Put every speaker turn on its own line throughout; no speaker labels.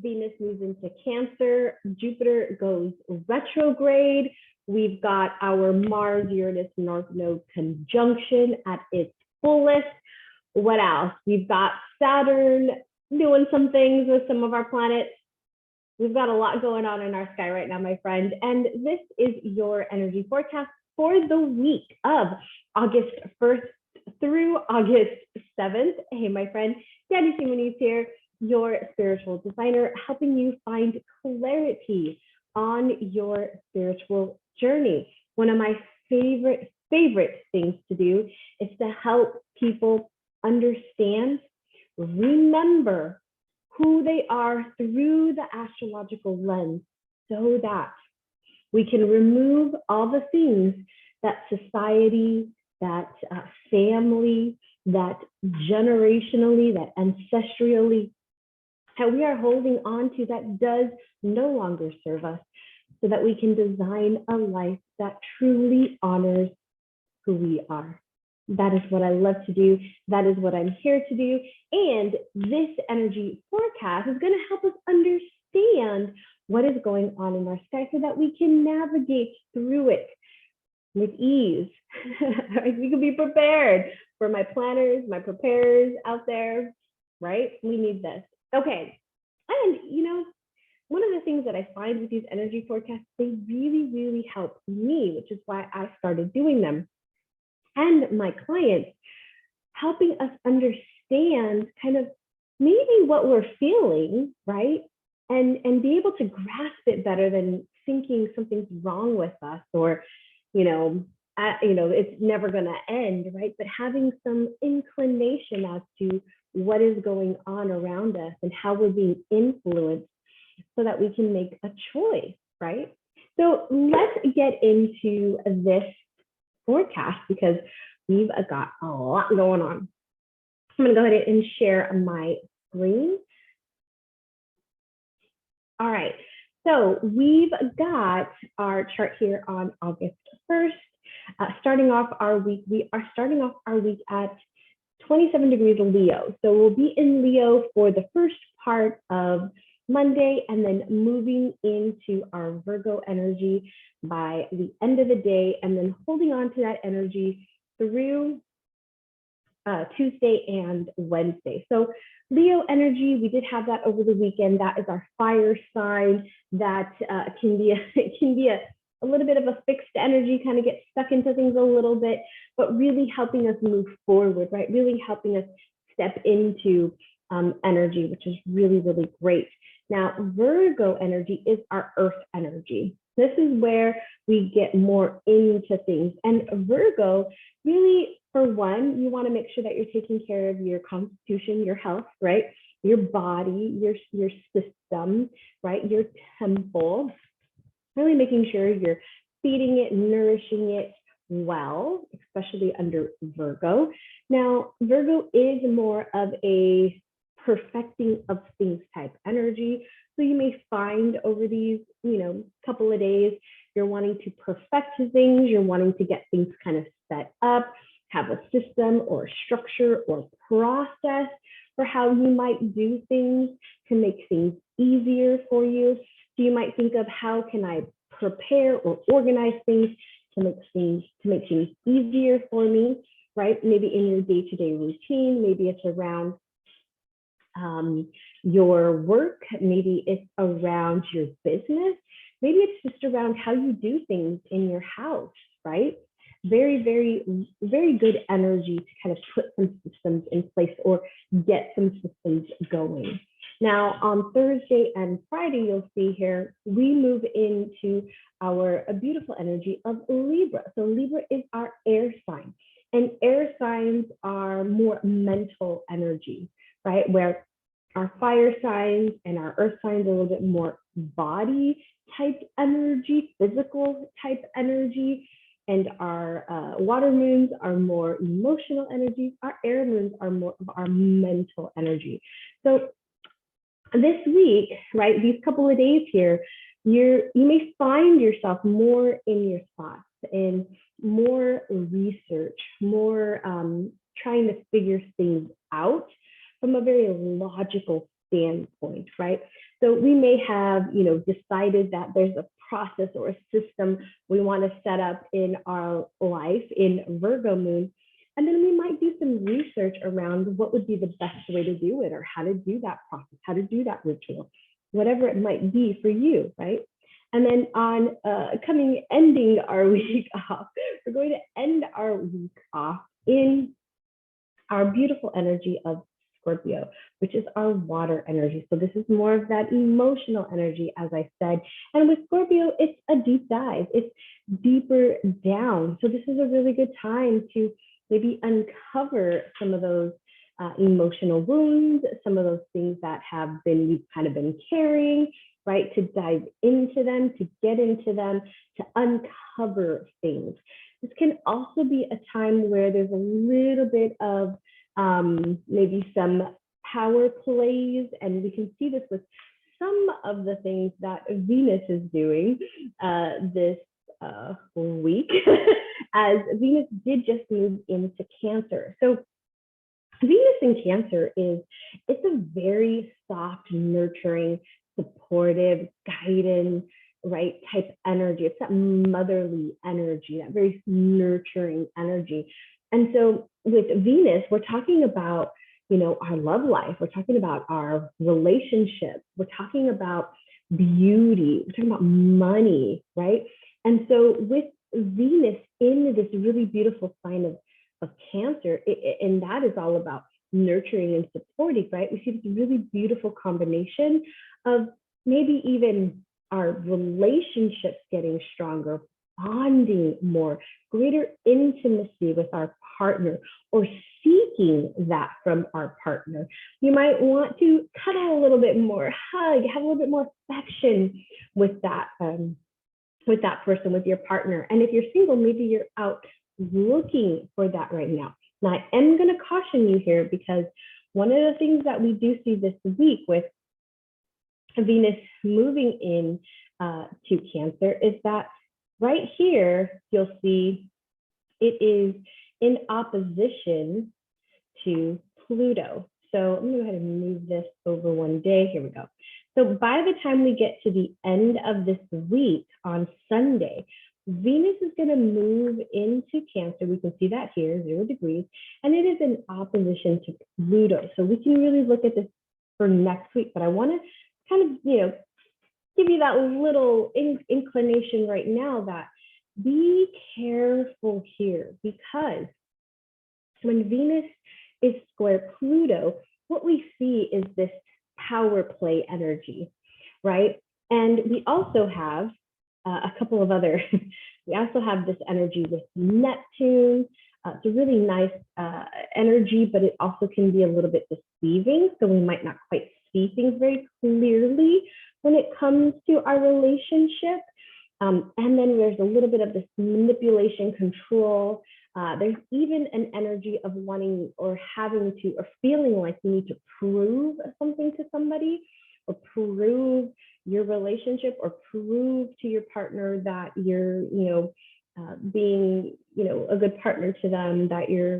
Venus moves into Cancer, Jupiter goes retrograde. We've got our Mars-Uranus North Node conjunction at its fullest. What else? We've got Saturn doing some things with some of our planets. We've got a lot going on in our sky right now, my friend. And this is your energy forecast for the week of August 1st through August 7th. Hey, my friend, Danny Simoni's here, your spiritual designer, helping you find clarity on your spiritual journey. One of my favorite things to do is to help people understand, remember who they are through the astrological lens, so that we can remove all the things that society, that family, that generationally, that ancestrally, that we are holding on to that does no longer serve us, so that we can design a life that truly honors who we are. That is what I love to do. That is what I'm here to do. And this energy forecast is going to help us understand what is going on in our sky so that we can navigate through it with ease. We can be prepared. For my planners, my preparers out there, right? We need this. Okay. And, one of the things that I find with these energy forecasts, they really, really help me, which is why I started doing them, and my clients, helping us understand kind of maybe what we're feeling, right? And be able to grasp it better than thinking something's wrong with us, or, it's never going to end, right? But having some inclination as to what is going on around us and how we're being influenced, so that we can make a choice, right? So let's get into this forecast, because we've got a lot going on. I'm going to go ahead and share my screen. All right, so we've got our chart here on August 1st. Starting off our week, we are starting off our week at 27 degrees Leo. So we'll be in Leo for the first part of Monday, and then moving into our Virgo energy by the end of the day, and then holding on to that energy through Tuesday and Wednesday. So Leo energy, we did have that over the weekend. That is our fire sign. That can be a little bit of a fixed energy, kind of get stuck into things a little bit, but really helping us move forward, right? Really helping us step into energy, which is really, really great. Now, Virgo energy is our earth energy. This is where we get more into things. And Virgo, really, for one, you want to make sure that you're taking care of your constitution, your health, right? Your body, your system, right? Your temple. Really making sure you're feeding it, nourishing it well, especially under Virgo. Now, Virgo is more of a perfecting of things type energy. So you may find over these, couple of days, you're wanting to perfect things, you're wanting to get things kind of set up, have a system or structure or process for how you might do things to make things easier for you. So you might think of, how can I prepare or organize things to make things easier for me, right? Maybe in your day-to-day routine, maybe it's around your work, maybe it's around your business, maybe it's just around how you do things in your house, right? Very, very, very good energy to kind of put some systems in place or get some systems going. Now, on Thursday and Friday, you'll see here, we move into our beautiful energy of Libra. So Libra is our air sign, and air signs are more mental energy, right? Where our fire signs and our earth signs are a little bit more body type energy, physical type energy, and our water moons are more emotional energies. Our air moons are more of our mental energy. So this week, right, these couple of days here, you may find yourself more in your thoughts and more research, more trying to figure things out from a very logical standpoint, right? So we may have, decided that there's a process or a system we want to set up in our life in Virgo moon. And then we might do some research around what would be the best way to do it, or how to do that process, how to do that ritual, whatever it might be for you, right? And then on ending our week off, we're going to end our week off in our beautiful energy of Scorpio, which is our water energy. So this is more of that emotional energy, as I said. And with Scorpio, it's a deep dive. It's deeper down. So this is a really good time to maybe uncover some of those emotional wounds, some of those things that we've kind of been carrying, right? To dive into them, to get into them, to uncover things. This can also be a time where there's a little bit of maybe some power plays, and we can see this with some of the things that Venus is doing this week, as Venus did just move into Cancer. So Venus in Cancer it's a very soft, nurturing, supportive, guidance, right, type energy. It's that motherly energy, that very nurturing energy. And so with Venus, we're talking about, our love life. We're talking about our relationships. We're talking about beauty. We're talking about money, right? And so with Venus in this really beautiful sign of Cancer, and that is all about nurturing and supporting, right? We see this really beautiful combination of maybe even our relationships getting stronger, bonding more, greater intimacy with our partner, or seeking that from our partner. You might want to cuddle a little bit more, hug, have a little bit more affection with that person, with your partner. And if you're single, maybe you're out looking for that right now. Now, I am going to caution you here, because one of the things that we do see this week with Venus moving in to Cancer is that right here, you'll see it is in opposition to Pluto. So I'm going to go ahead and move this over one day. Here we go. So by the time we get to the end of this week on Sunday, Venus is going to move into Cancer. We can see that here, 0 degrees, and it is in opposition to Pluto. So we can really look at this for next week, but I want to kind of, give you that little inclination right now that be careful here, because when Venus is square Pluto, what we see is this power play energy, right? And we also have a couple of other, we also have this energy with Neptune. It's a really nice energy, but it also can be a little bit deceiving. So we might not quite see things very clearly when it comes to our relationship. And then there's a little bit of this manipulation, control. There's even an energy of wanting or having to, or feeling like you need to prove something to somebody, or prove your relationship, or prove to your partner that you're, being, a good partner to them, that you're,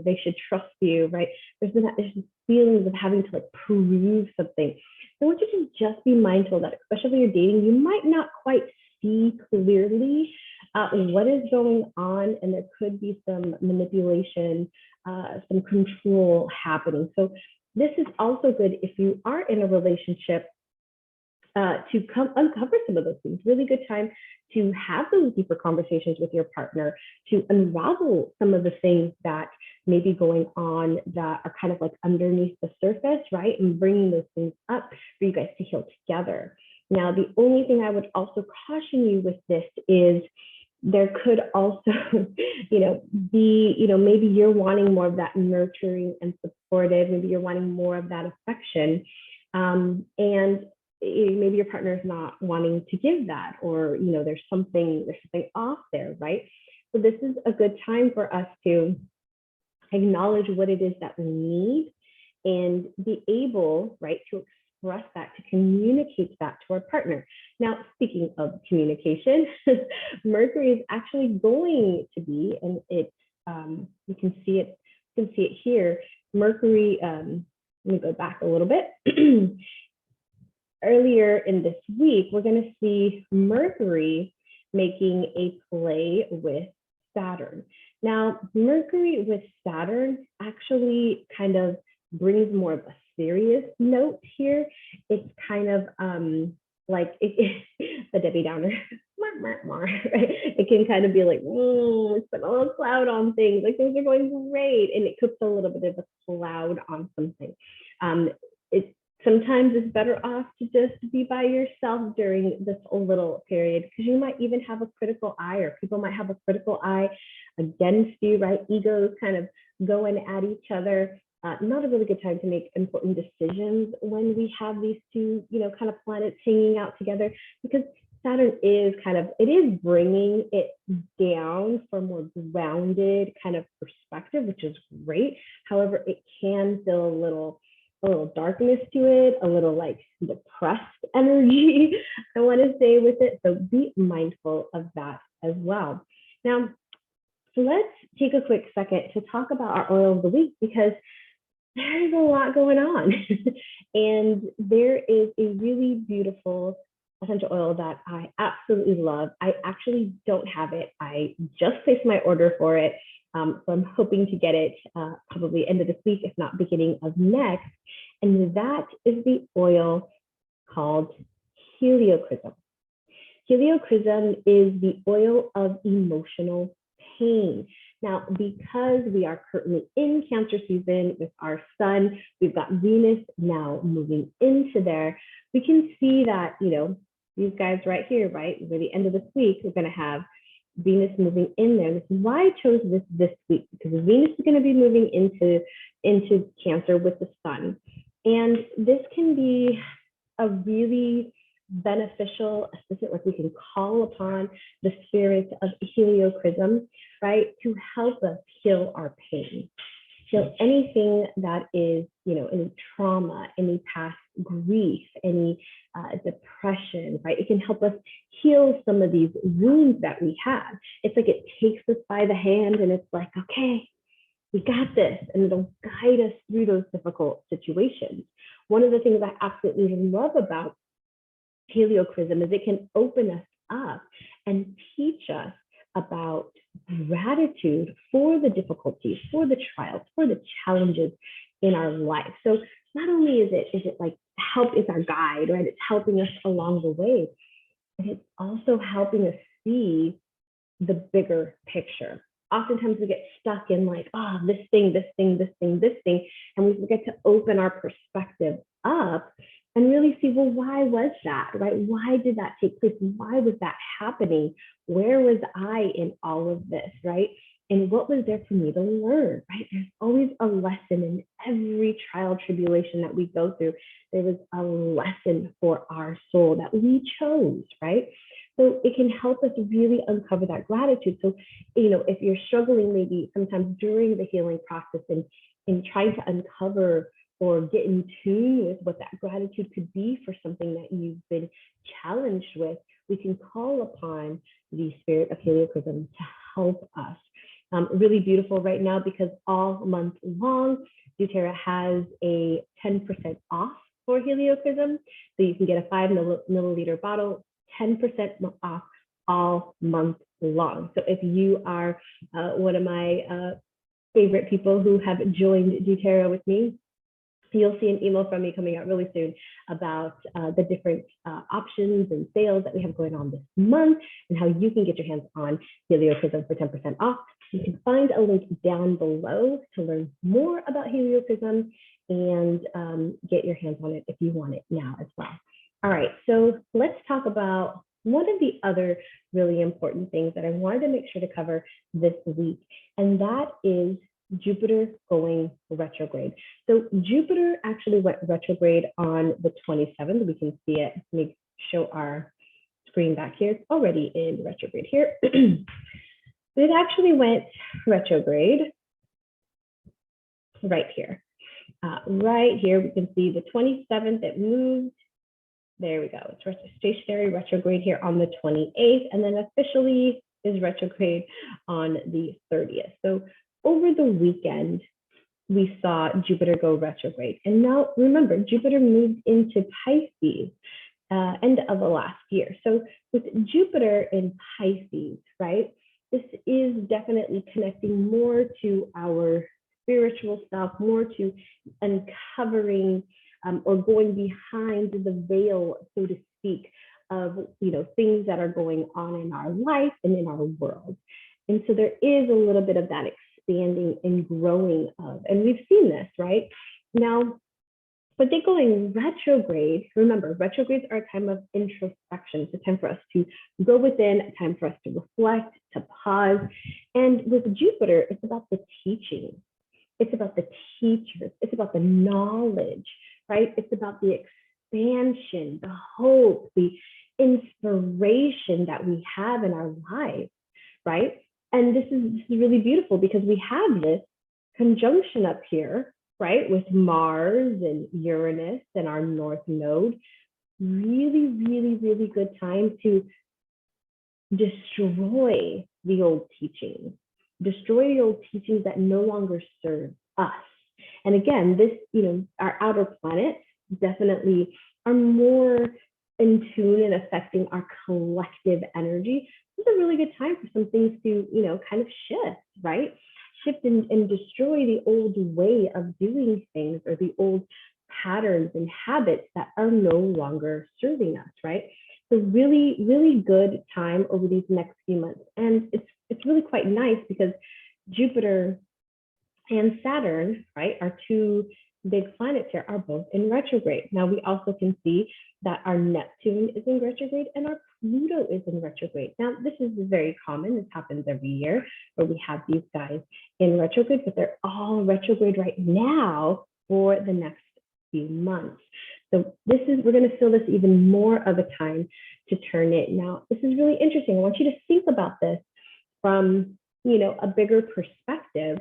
they should trust you, right? There's this feelings of having to prove something. So I want you to just be mindful that, especially when you're dating, you might not quite see clearly what is going on, and there could be some manipulation, some control happening. So this is also good if you are in a relationship to uncover some of those things. Really good time to have those deeper conversations with your partner, to unravel some of the things that may be going on that are kind of underneath the surface, right? And bringing those things up for you guys to heal together. Now, the only thing I would also caution you with this is there could also, be, maybe you're wanting more of that nurturing and supportive. Maybe you're wanting more of that affection. And maybe your partner is not wanting to give that, or, there's something off there, right? So this is a good time for us to acknowledge what it is that we need and be able, right, to express that, to communicate that to our partner. Now, speaking of communication, Mercury is actually going to be, and it you can see it here. Mercury let me go back a little bit. Earlier in this week, we're going to see Mercury making a play with Saturn. Now, Mercury with Saturn actually kind of brings more of a serious note here. It's kind of like the Debbie Downer. Right? It can kind of be like, it's put a little cloud on things, like things are going great, and it puts a little bit of a cloud on something. Sometimes it's better off to just be by yourself during this little period, because you might even have a critical eye, or people might have a critical eye against you, right? Egos kind of going at each other. Not a really good time to make important decisions when we have these two, kind of planets hanging out together, because Saturn is it is bringing it down for a more grounded kind of perspective, which is great. However, it can feel a little darkness to it, a little like depressed energy, I want to say, with it. So be mindful of that as well. Now, let's take a quick second to talk about our oil of the week, because there's a lot going on. And there is a really beautiful essential oil that I absolutely love. I actually don't have it. I just placed my order for it. So I'm hoping to get it probably end of this week, if not beginning of next. And that is the oil called heliochrysum. Heliochrysum is the oil of emotional pain. Now, because we are currently in Cancer season with our sun, we've got Venus now moving into there. We can see that, these guys right here, right, by the end of this week, we're going to have Venus moving in there. This is why I chose this week, because Venus is going to be moving into Cancer with the sun. And this can be a really beneficial assistant, like we can call upon the spirit of heliochrysum, right, to help us heal our pain. So anything that is, any trauma, any past grief, any depression, right, it can help us heal some of these wounds that we have. It's like it takes us by the hand and it's like, okay, we got this, and it'll guide us through those difficult situations. One of the things I absolutely love about heliochrysum is it can open us up and teach us about gratitude for the difficulties, for the trials, for the challenges in our life. So not only is it like help is our guide, right? It's helping us along the way, but it's also helping us see the bigger picture. Oftentimes we get stuck in like, this thing, and we forget to open our perspective up and really see, well, why was that, right? Why did that take place? Why was that happening? Where was I in all of this, right? And what was there for me to learn, right? There's always a lesson in every trial, tribulation that we go through. There was a lesson for our soul that we chose, right? So it can help us really uncover that gratitude. So, if you're struggling maybe sometimes during the healing process and trying to uncover or get in tune with what that gratitude could be for something that you've been challenged with, we can call upon the spirit of heliochrysum to help us. Really beautiful right now, because all month long, doTERRA has a 10% off for heliochrysum. So you can get a 5 milliliter bottle, 10% off all month long. So if you are one of my favorite people who have joined doTERRA with me, you'll see an email from me coming out really soon about the different options and sales that we have going on this month and how you can get your hands on heliochrysum for 10% off. You can find a link down below to learn more about heliochrysum and get your hands on it if you want it now as well. All right, so let's talk about one of the other really important things that I wanted to make sure to cover this week, and that is Jupiter going retrograde. So Jupiter actually went retrograde on the 27th. We can see it. Let me show our screen back here. It's already in retrograde here. It actually went retrograde right here. Right here, we can see the 27th, it moved. There we go. It's stationary retrograde here on the 28th, and then officially is retrograde on the 30th. So over the weekend, we saw Jupiter go retrograde. And now remember, Jupiter moved into Pisces end of the last year. So with Jupiter in Pisces, right, this is definitely connecting more to our spiritual stuff, more to uncovering or going behind the veil, so to speak, of things that are going on in our life and in our world. And so there is a little bit of that expanding and growing of, and we've seen this, right? Now, but they going retrograde, remember, retrogrades are a time of introspection. It's a time for us to go within, a time for us to reflect, to pause. And with Jupiter, it's about the teaching. It's about the teachers. It's about the knowledge, right? It's about the expansion, the hope, the inspiration that we have in our lives, right? And this is really beautiful because we have this conjunction up here, right, with Mars and Uranus and our North Node. Really, really, really good time to destroy the old teachings, destroy the old teachings that no longer serve us. And again, this, our outer planets definitely are more in tune and affecting our collective energy. This is a really good time for some things to, kind of shift, right? Shift and destroy the old way of doing things or the old patterns and habits that are no longer serving us, right? So really, really good time over these next few months. And it's really quite nice because Jupiter and Saturn, right, our two big planets here, are both in retrograde. Now we also can see that our Neptune is in retrograde and our Pluto is in retrograde. Now this is very common. This happens every year where we have these guys in retrograde, but they're all retrograde right now for the next few months. So we're going to feel this even more of a time to turn it. Now, this is really interesting. I want you to think about this from, a bigger perspective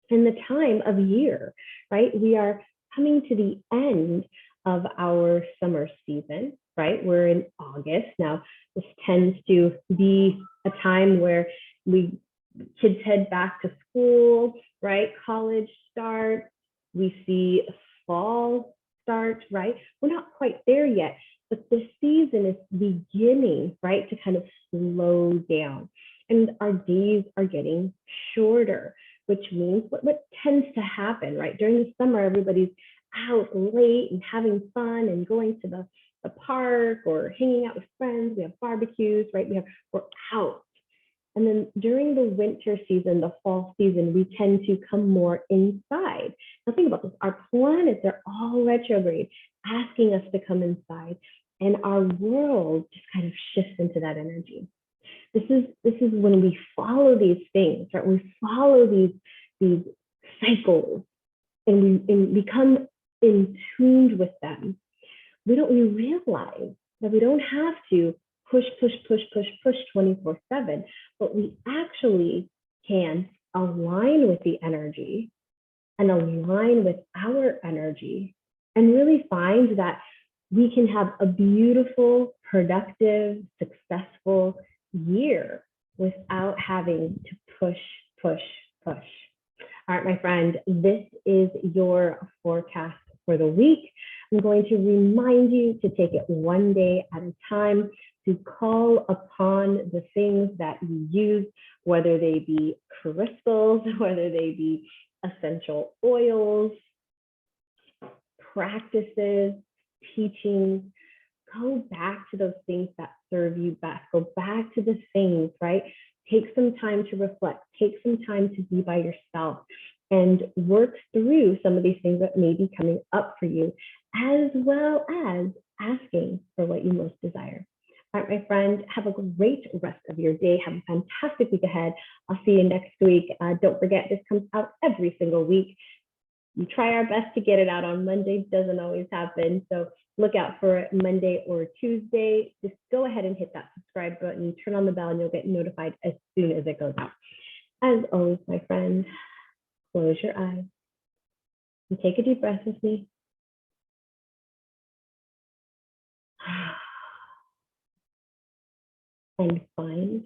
in the time of year, right? We are coming to the end of our summer season, right? We're in August. Now, this tends to be a time where kids head back to school, right? College starts. We see fall start, right? We're not quite there yet, but the season is beginning, right, to kind of slow down. And our days are getting shorter, which means what tends to happen, right? During the summer, everybody's out late and having fun and going to the park or hanging out with friends. We have barbecues, right? We're out. And then during the winter season, the fall season, we tend to come more inside. Now think about this. Our planets are all retrograde, asking us to come inside. And our world just kind of shifts into that energy. This is when we follow these things, right? We follow these cycles and we become in tuned with them. We realize that we don't have to push 24/7, but we actually can align with the energy and align with our energy and really find that we can have a beautiful, productive, successful year without having to push. All right, my friend, this is your forecast for the week. I'm going to remind you to take it one day at a time, to call upon the things that you use, whether they be crystals, whether they be essential oils, practices, teachings. Go back to those things that serve you best. Go back to the things, right? Take some time to reflect. Take some time to be by yourself and work through some of these things that may be coming up for you, as well as asking for what you most desire. All right, my friend, have a great rest of your day. Have a fantastic week ahead. I'll see you next week. Don't forget, this comes out every single week. We try our best to get it out on Monday. Doesn't always happen. So look out for it Monday or Tuesday. Just go ahead and hit that subscribe button, turn on the bell, and you'll get notified as soon as it goes out. As always, my friend, close your eyes and take a deep breath with me. And find